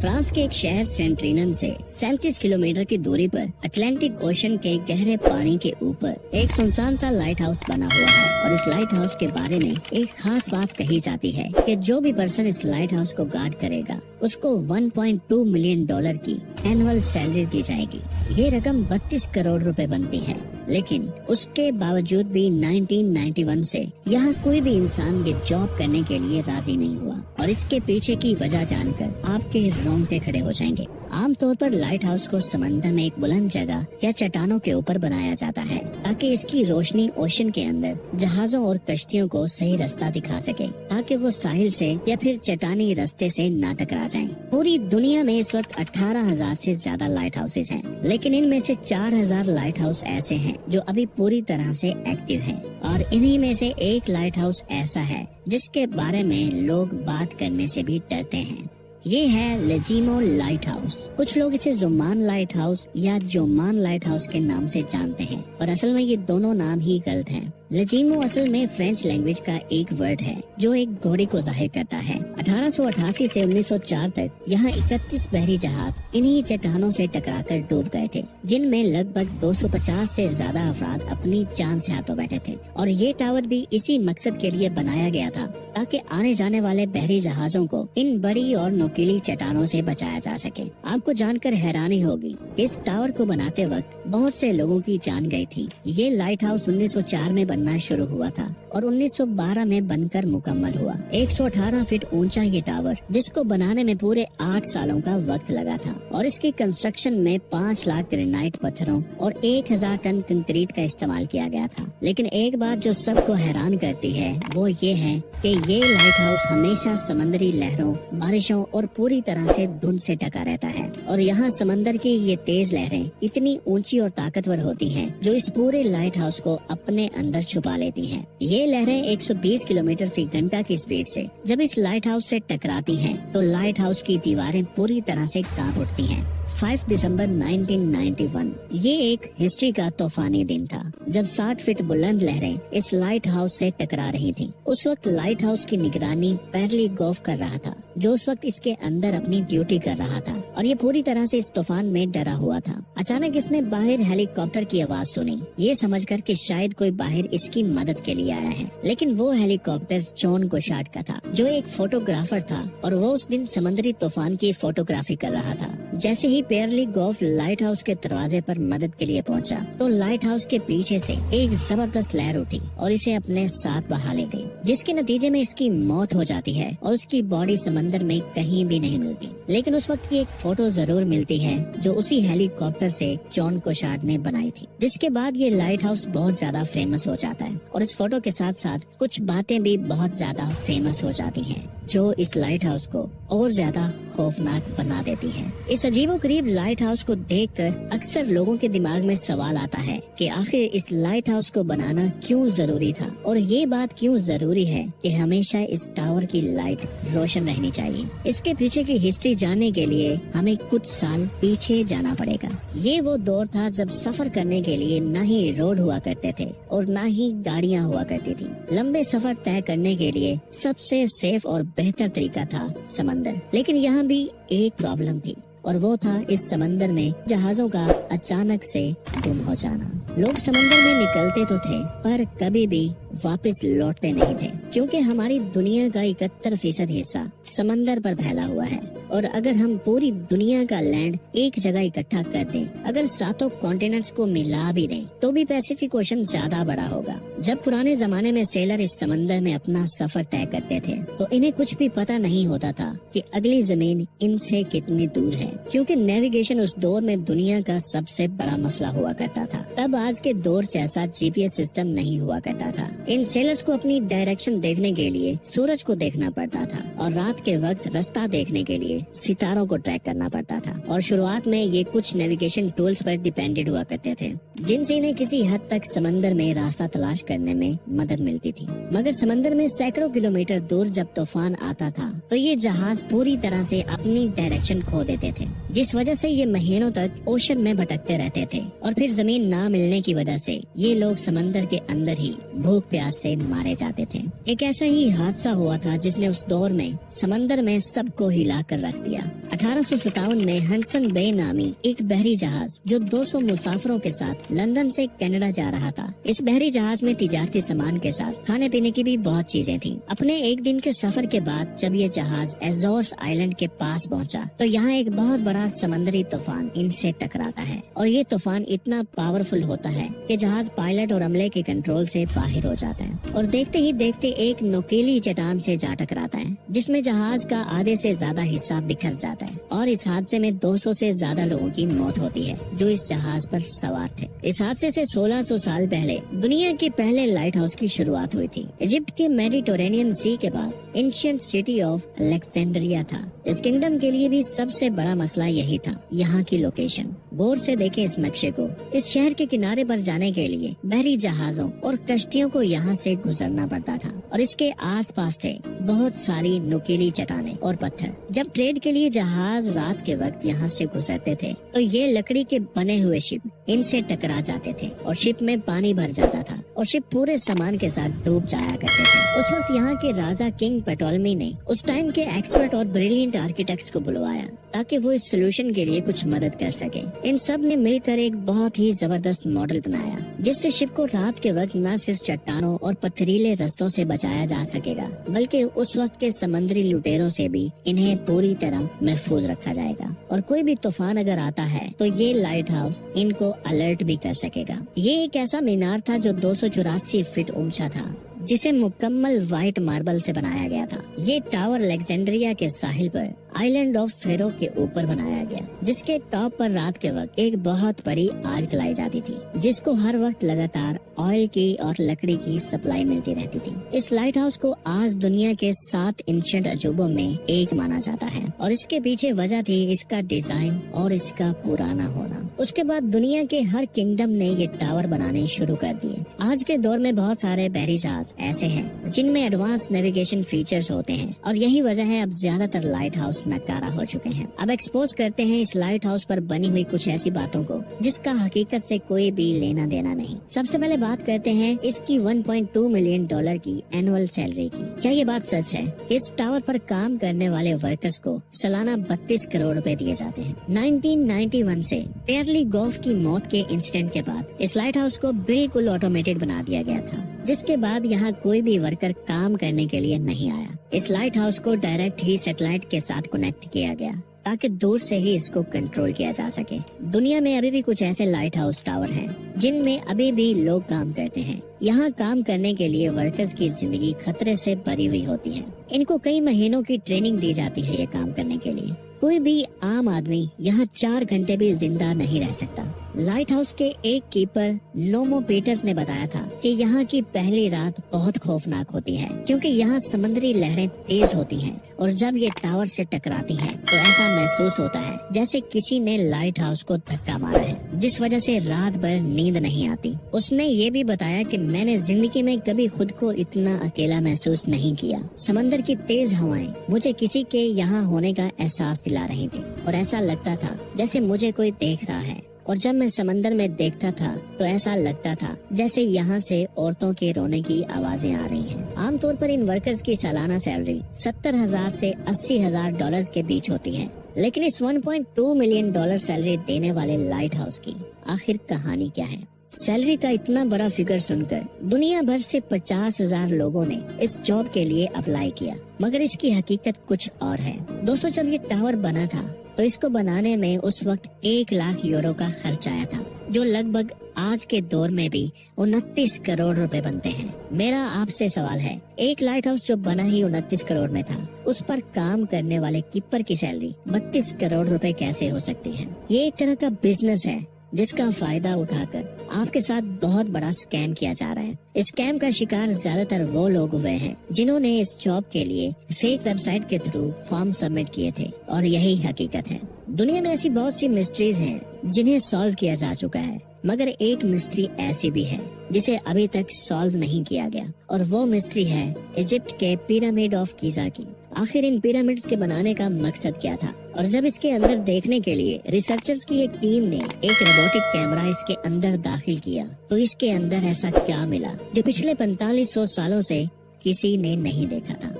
France के एक शहर सेंट्रिनन से 37 किलोमीटर की दूरी पर अटलांटिक ओशन के गहरे पानी के ऊपर एक सुनसान सा लाइट हाउस बना हुआ है और इस लाइट हाउस के बारे में एक खास बात कही जाती है कि जो भी पर्सन इस लाइट हाउस को गार्ड करेगा उसको 1.2 मिलियन डॉलर की एनुअल सैलरी दी जाएगी। ये रकम 32 करोड़ रुपए बनती है, लेकिन उसके बावजूद भी 1991 से यहाँ कोई भी इंसान ये जॉब करने के लिए राजी नहीं हुआ और इसके पीछे की वजह जानकर आपके रोंगटे खड़े हो जाएंगे। आमतौर पर लाइट हाउस को समंदर में एक बुलंद जगह या चट्टानों के ऊपर बनाया जाता है ताकि इसकी रोशनी ओशन के अंदर जहाजों और कश्तियों को सही रास्ता दिखा सके, ताकि वो साहिल से या फिर चट्टानी रास्ते से ना टकरा जाएं। पूरी दुनिया में इस वक्त 18,000 से ज्यादा लाइट हाउसेज हैं, लेकिन इनमें से 4,000 लाइट हाउस ऐसे हैं जो अभी पूरी तरह से एक्टिव हैं और इन्हीं में से एक लाइट हाउस ऐसा है जिसके बारे में लोग बात करने से भी डरते हैं। ये है लेजिमो लाइट हाउस। कुछ लोग इसे जुमान लाइट हाउस या जोमान लाइट हाउस के नाम से जानते हैं और असल में ये दोनों नाम ही गलत हैं। लेजिमो असल में फ्रेंच लैंग्वेज का एक वर्ड है जो एक घोड़ी को जाहिर करता है। 1888 से 1904 तक यहाँ 31 बहरी जहाज इन्हीं चट्टानों से टकराकर डूब गए थे, जिनमें लगभग 250 से ज्यादा अफराद अपनी जान से हाथों बैठे थे और ये टावर भी इसी मकसद के लिए बनाया गया था ताकि आने जाने वाले बहरी जहाजों को इन बड़ी और नुकीली चट्टानों से बचाया जा सके। आपको जानकर हैरानी होगी, इस टावर को बनाते वक्त बहुत से लोगों की जान गई थी। ये लाइट हाउस 1904 में बनना शुरू हुआ था और 1912 में बनकर मुकम्मल हुआ। 118 फीट ऊंचा ये टावर, जिसको बनाने में पूरे 8 सालों का वक्त लगा था और इसकी कंस्ट्रक्शन में 5 लाख ग्रेनाइट पत्थरों और 1000 टन कंक्रीट का इस्तेमाल किया गया था। लेकिन एक बात जो सबको हैरान करती है वो ये है कि ये लाइट हाउस हमेशा समंदरी लहरों, बारिशों और पूरी तरह से धुंध से ढका रहता है और यहाँ समंदर की ये तेज लहरें इतनी ऊंची और ताकतवर होती हैं जो इस पूरे लाइट हाउस को अपने अंदर छुपा लेती हैं। ये लहरें 120 किलोमीटर फी घंटा की स्पीड से जब इस लाइट हाउस से टकराती हैं तो लाइट हाउस की दीवारें पूरी तरह से कांप उठती हैं। 5 दिसंबर 1991 ये एक हिस्ट्री का तूफानी दिन था जब 60 फीट बुलंद लहरें इस लाइट हाउस से टकरा रही थीं। उस वक्त लाइट हाउस की निगरानी पैरली गोफ कर रहा था, जो उस वक्त इसके अंदर अपनी ड्यूटी कर रहा था और ये पूरी तरह से इस तूफान में डरा हुआ था। अचानक इसने बाहर हेलीकॉप्टर की आवाज सुनी, ये समझकर कि शायद कोई बाहर इसकी मदद के लिए आया है। लेकिन वो हेलीकॉप्टर जॉन गोशार्ड का था, जो एक फोटोग्राफर था और वो उस दिन समुद्री तूफान की फोटोग्राफी कर रहा था। जैसे ही पेयरली गोफ लाइट हाउस के दरवाजे पर मदद के लिए पहुंचा तो लाइट हाउस के पीछे से एक जबरदस्त लहर उठी और इसे अपने साथ बहा ले गई, जिसके नतीजे में इसकी मौत हो जाती है और उसकी बॉडी समंदर में कहीं भी नहीं मिलती। लेकिन उस वक्त की एक फोटो जरूर मिलती है जो उसी हेलीकॉप्टर से जॉन गोशार्ड ने बनाई थी, जिसके बाद ये लाइट हाउस बहुत ज्यादा फेमस हो जाता है और इस फोटो के साथ साथ कुछ बातें भी बहुत ज्यादा फेमस हो जाती हैं जो इस लाइट हाउस को और ज्यादा खौफनाक बना देती है। इस अजीबोगरीब लाइट हाउस को देखकर अक्सर लोगों के दिमाग में सवाल आता है कि आखिर इस लाइट हाउस को बनाना क्यों जरूरी था और ये बात क्यों जरूरी है कि हमेशा इस टावर की लाइट रोशन रहनी चाहिए। इसके पीछे की हिस्ट्री जानने के लिए हमें कुछ साल पीछे जाना पड़ेगा। ये वो दौर था जब सफर करने के लिए न ही रोड हुआ करते थे और न ही गाड़ियाँ हुआ करती थी। लंबे सफर तय करने के लिए सबसे सेफ और बेहतर तरीका था समंदर। लेकिन यहाँ भी एक प्रॉब्लम थी और वो था इस समंदर में जहाजों का अचानक से गुम हो जाना। लोग समंदर में निकलते तो थे पर कभी भी वापस लौटते नहीं थे, क्योंकि हमारी दुनिया का 71% हिस्सा समंदर पर फैला हुआ है और अगर हम पूरी दुनिया का लैंड एक जगह इकट्ठा कर दें, अगर 7 कॉन्टिनेंट्स को मिला भी दें तो भी पैसिफिक ओशन ज्यादा बड़ा होगा। जब पुराने जमाने में सेलर इस समंदर में अपना सफर तय करते थे तो इन्हें कुछ भी पता नहीं होता था कि अगली जमीन इनसे कितनी दूर है, क्योंकि नेविगेशन उस दौर में दुनिया का सबसे बड़ा मसला हुआ करता था। तब आज के दौर जैसा जीपीएस सिस्टम नहीं हुआ करता था। इन सेलर्स को अपनी डायरेक्शन देखने के लिए सूरज को देखना पड़ता था और रात के वक्त रास्ता देखने के लिए सितारों को ट्रैक करना पड़ता था और शुरुआत में ये कुछ नेविगेशन टूल्स पर डिपेंडेंट हुआ करते थे, जिनसे इन्हें किसी हद तक समंदर में रास्ता तलाश करने में मदद मिलती थी। मगर समंदर में सैकड़ों किलोमीटर दूर जब तूफान आता था तो ये जहाज पूरी तरह से अपनी डायरेक्शन खो देते थे, जिस वजह से ये महीनों तक ओशन में भटकते रहते थे और फिर जमीन ना मिलने की वजह से ये लोग समंदर के अंदर ही भूख प्यास से मारे जाते थे। एक ऐसा ही हादसा हुआ था जिसने उस दौर में समंदर में सबको हिला कर रख दिया। 1857 में हडसन बे नामी एक बहरी जहाज जो 200 मुसाफिरों के साथ लंदन से कनाडा जा रहा था। इस बहरी जहाज में तिजारती सामान के साथ खाने पीने की भी बहुत चीजें थीं। अपने एक दिन के सफर के बाद जब ये जहाज एज़ोर्स आइलैंड के पास पहुंचा तो यहाँ एक बहुत बड़ा समंदरी तूफान इनसे टकराता है और ये तूफान इतना पावरफुल होता है कि जहाज पायलट और अमले के कंट्रोल से बाहर हो जाता है और देखते ही देखते एक नुकीली चट्टान से जा टकराता है जिसमें जहाज का आधे से ज्यादा हिस्सा बिखर जाता है और इस हादसे में 200 से ज्यादा लोगों की मौत होती है जो इस जहाज पर सवार थे। इस हादसे से 1600 साल पहले दुनिया के पहले लाइट हाउस की शुरुआत हुई थी। इजिप्ट के मेडिटेरेनियन सी के पास एंशिएंट सिटी ऑफ अलेक्जेंड्रिया था। इस किंगडम के लिए भी सबसे बड़ा मसला यही था, यहाँ की लोकेशन। गौर से देखें इस नक्शे को। इस शहर के किनारे पर जाने के लिए बहरी जहाजों और कश्तियों को यहाँ से गुजरना पड़ता था और इसके आसपास थे बहुत सारी नुकीली चट्टानें और पत्थर। जब ट्रेड के लिए जहाज रात के वक्त यहाँ से गुजरते थे तो ये लकड़ी के बने हुए शिप इनसे टकरा जाते थे और शिप में पानी भर जाता था और शिप पूरे सामान के साथ डूब जाया करते थे। उस वक्त यहाँ के राजा किंग पटोलमी ने उस टाइम के एक्सपर्ट और ब्रिलियंट आर्किटेक्ट्स को बुलवाया ताकि वो इस सोल्यूशन के लिए कुछ मदद कर सके। इन सब ने मिलकर एक बहुत ही जबरदस्त मॉडल बनाया जिससे शिप को रात के वक्त न सिर्फ चट्टानों और पथरीले रास्तों से बचाया जा सकेगा बल्कि उस वक्त के समुद्री लुटेरों से भी इन्हें पूरी तरह महफूज रखा जाएगा और कोई भी तूफान अगर आता है तो ये लाइट हाउस इनको अलर्ट भी कर सकेगा। ये एक ऐसा मीनार था जो 284 फीट ऊंचा था जिसे मुकम्मल व्हाइट मार्बल से बनाया गया था। ये टावर अलेक्जेंड्रिया के साहिल पर आइलैंड ऑफ फेरो के ऊपर बनाया गया जिसके टॉप पर रात के वक्त एक बहुत बड़ी आग जलाई जाती थी जिसको हर वक्त लगातार ऑयल की और लकड़ी की सप्लाई मिलती रहती थी। इस लाइट हाउस को आज दुनिया के 7 एंशिएंट अजूबों में एक माना जाता है और इसके पीछे वजह थी इसका डिजाइन और इसका पुराना होना। उसके बाद दुनिया के हर किंगडम ने ये टावर बनाने शुरू कर दिए। आज के दौर में बहुत सारे बहरी जहाज ऐसे हैं जिनमें एडवांस नेविगेशन फीचर्स होते हैं और यही वजह है अब ज्यादातर लाइट हाउस नकारा हो चुके हैं। अब एक्सपोज करते हैं इस लाइट हाउस पर बनी हुई कुछ ऐसी बातों को जिसका हकीकत से कोई भी लेना देना नहीं। सबसे पहले बात करते हैं इसकी $1.2 मिलियन की एनुअल सैलरी की। क्या ये बात सच है? इस टावर पर काम करने वाले वर्कर्स को सालाना 32 करोड़ रुपए दिए जाते हैं। 1991 से पेयरली गोफ की मौत के इंसिडेंट के बाद इस लाइट हाउस को बिल्कुल ऑटोमेटेड बना दिया गया था जिसके बाद यहाँ कोई भी वर्कर काम करने के लिए नहीं आया। इस लाइट हाउस को डायरेक्ट ही सैटेलाइट के साथ कनेक्ट किया गया ताकि दूर से ही इसको कंट्रोल किया जा सके। दुनिया में अभी भी कुछ ऐसे लाइट हाउस टावर हैं जिनमें अभी भी लोग काम करते हैं। यहाँ काम करने के लिए वर्कर्स की जिंदगी खतरे से भरी हुई होती है। इनको कई महीनों की ट्रेनिंग दी जाती है ये काम करने के लिए। कोई भी आम आदमी यहाँ 4 घंटे भी जिंदा नहीं रह सकता। लाइट हाउस के एक कीपर नोमो पीटर्स ने बताया था कि यहाँ की पहली रात बहुत खौफनाक होती है क्योंकि यहाँ समुद्री लहरें तेज होती हैं और जब ये टावर से टकराती हैं तो ऐसा महसूस होता है जैसे किसी ने लाइट हाउस को धक्का मारा है जिस वजह से रात भर नींद नहीं आती। उसने ये भी बताया कि मैंने जिंदगी में कभी खुद को इतना अकेला महसूस नहीं किया। समंदर की तेज हवाएं मुझे किसी के यहाँ होने का एहसास दिला रही थी और ऐसा लगता था जैसे मुझे कोई देख रहा है। और जब मैं समंदर में देखता था तो ऐसा लगता था जैसे यहाँ से औरतों के रोने की आवाजें आ रही हैं। आमतौर पर इन वर्कर्स की सालाना सैलरी 70,000 से $80,000 के बीच होती है, लेकिन इस $1.2 मिलियन सैलरी देने वाले लाइट हाउस की आखिर कहानी क्या है? सैलरी का इतना बड़ा फिगर सुनकर दुनिया भर से 50,000 लोगों ने इस जॉब के लिए अप्लाई किया, मगर इसकी हकीकत कुछ और है। दोस्तों, जब ये टावर बना था तो इसको बनाने में उस वक्त 1 लाख यूरो का खर्च आया था, जो लगभग आज के दौर में भी 29 करोड़ रुपए बनते हैं। मेरा आपसे सवाल है, एक लाइट हाउस जो बना ही 29 करोड़ में था, उस पर काम करने वाले कीपर की सैलरी 32 करोड़ रुपए कैसे हो सकती है? ये एक तरह का बिजनेस है जिसका फायदा उठाकर आपके साथ बहुत बड़ा स्कैम किया जा रहा है। इस स्कैम का शिकार ज्यादातर वो लोग हुए हैं जिन्होंने इस जॉब के लिए फेक वेबसाइट के थ्रू फॉर्म सबमिट किए थे, और यही हकीकत है। दुनिया में ऐसी बहुत सी मिस्ट्रीज हैं जिन्हें सॉल्व किया जा चुका है, मगर एक मिस्ट्री ऐसी भी है जिसे अभी तक सॉल्व नहीं किया गया, और वो मिस्ट्री है इजिप्ट के पिरामिड ऑफ गीजा की। आखिर इन पिरामिड्स के बनाने का मकसद क्या था, और जब इसके अंदर देखने के लिए रिसर्चर्स की एक टीम ने एक रोबोटिक कैमरा इसके अंदर दाखिल किया, तो इसके अंदर ऐसा क्या मिला जो पिछले 4500 सालों से किसी ने नहीं देखा था।